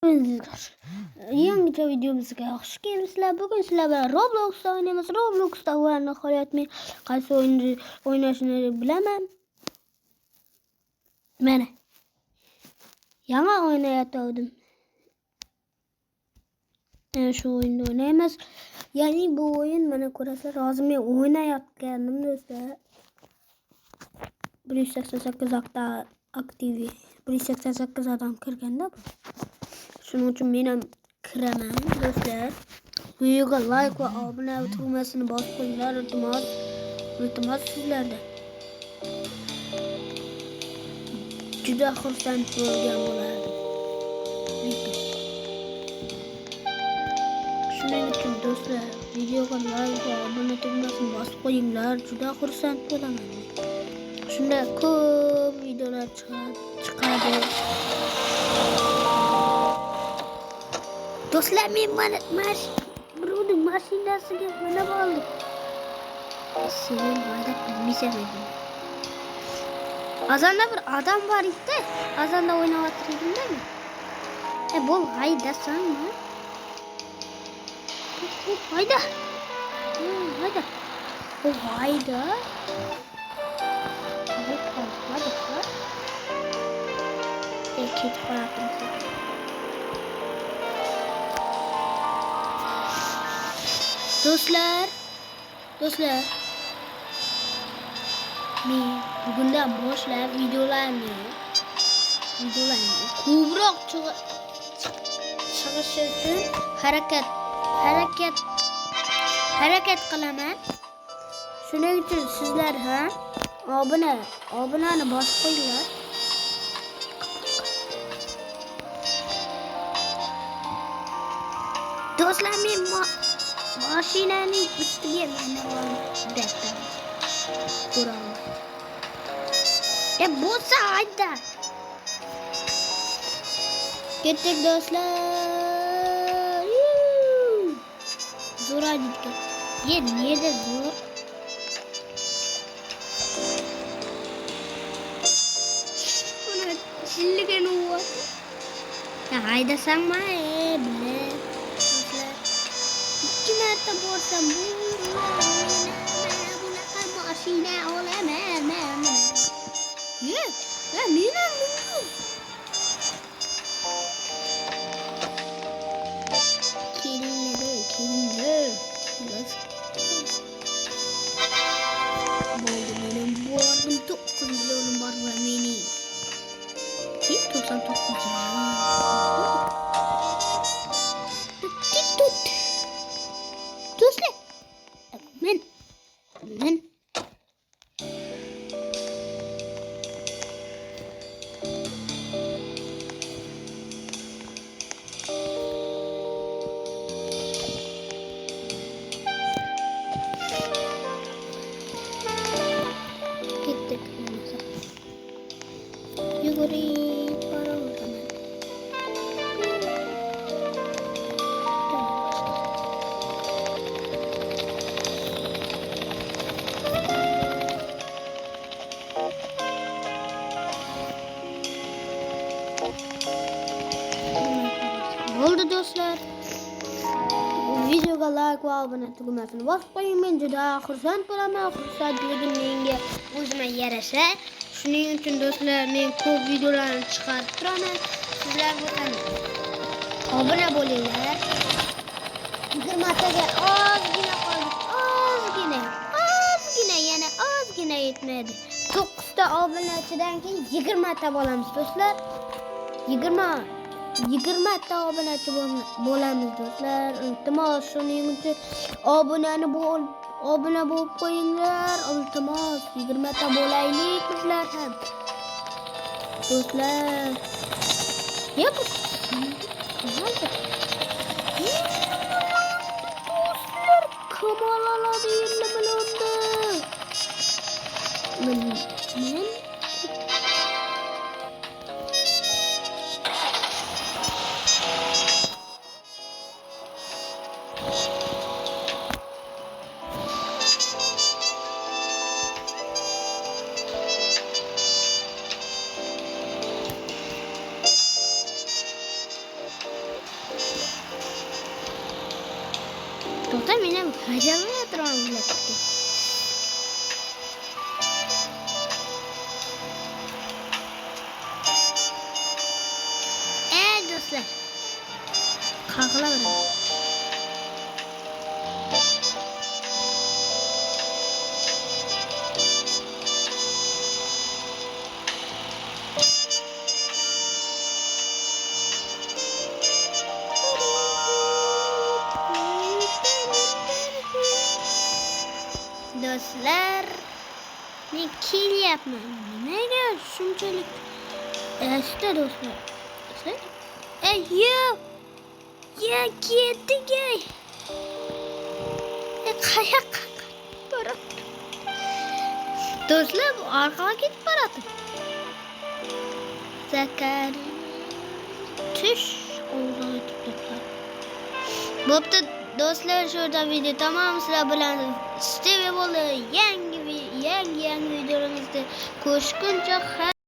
Yangicha videomizga xush kelibsizlar. Bugun sizlar bilan Roblox'da o'ynaymiz. Roblox'da va nihoyat men qaysi o'yinni o'ynashni bilaman. Mana yangi o'ynayotgandim. Shu o'yinni o'ynaymiz. Ya'ni bu o'yin mana ko'rasizlar, hozir men o'ynayotganim do'stlar. 188 aktiv. 188 odam kirganda bu. Shuning uchun men ham kiraman do'stlar. Videoga like va obuna tugmasini bosib qo'yinglar, iltimos sizlardan. Juda xursand bo'lgan bo'lardim. Shuning uchun do'stlar, videoga like va obuna tugmasini bosib qo'yinglar, juda xursand bo'laman. Shunda ko'p videolar chiqadi. Do'stlar, men mana birovning mashinasiga minib oldim. Sen hayda bilmaysan edim. Azanda bir adam var edi. Azanda o'ynayotgandimi? Bu haydasanmi? Hayda. Hayda. Bu hayda. Ketib qoladim. Do'stlar, men bugundan boshlab videolarni ko'proq chiqishi uchun harakat qilaman. Shuning uchun sizlar ham obunani bosib qo'yinglar. Do'stlar, men mashinaning ustiga minib oldim. Bo'lsa hayda. Ketdik do'stlar. Zo'r aytdi. Nerede zo'r? Buni shilligan o'q. Haydasangmi? Bile. İki marta borsam bunaqa mashina olaman. Ya menam mumkin. Kelinglar. Bo'ldi, menim bordim 9 milyonim bor va mening. 99 Do'stlar, men ketdik. Yugurib boraman. Oldu do'stlar. Videoga like va obuna tugmasini bosib qo'ying. Men juda xursand bo'laman. Xursandligim menga o'zimga yarasha. Shuning uchun do'stlar, men ko'p videolarni chiqarib turaman. Sizlar ham obuna bo'linglar. 20 taga ozgina qoldi. Ozgina, yana ozgina yetmadi. 9 ta obunachidan keyin 20 ta bo'lamiz do'stlar. 20 ta obunachi bo'lamiz do'stlar. Iltimos, shuning uchun obuna bo'lib qo'yinglar. Iltimos, 20 ta bo'laylik bizlar ham. Do'stlar. Do'stlar, kamol oladi 20 millionni. Men To'xta, men ham hayajonlanib o'tiraman. Do'stlar, qaqlaveraman. Do'stlar, men kelyapman. Nimaga shunchalik? Işte do'stlar. Yo. Ya ketdik ey. Qayoqqa boradi? Do'stlar, bu orqaga ketib boradi. Zakar. Tush. Bo'pti do'stlar, shu yerda video tamom. Sizlar bilan Steve bo'ldi. Yangi videolarimizda ko'rishguncha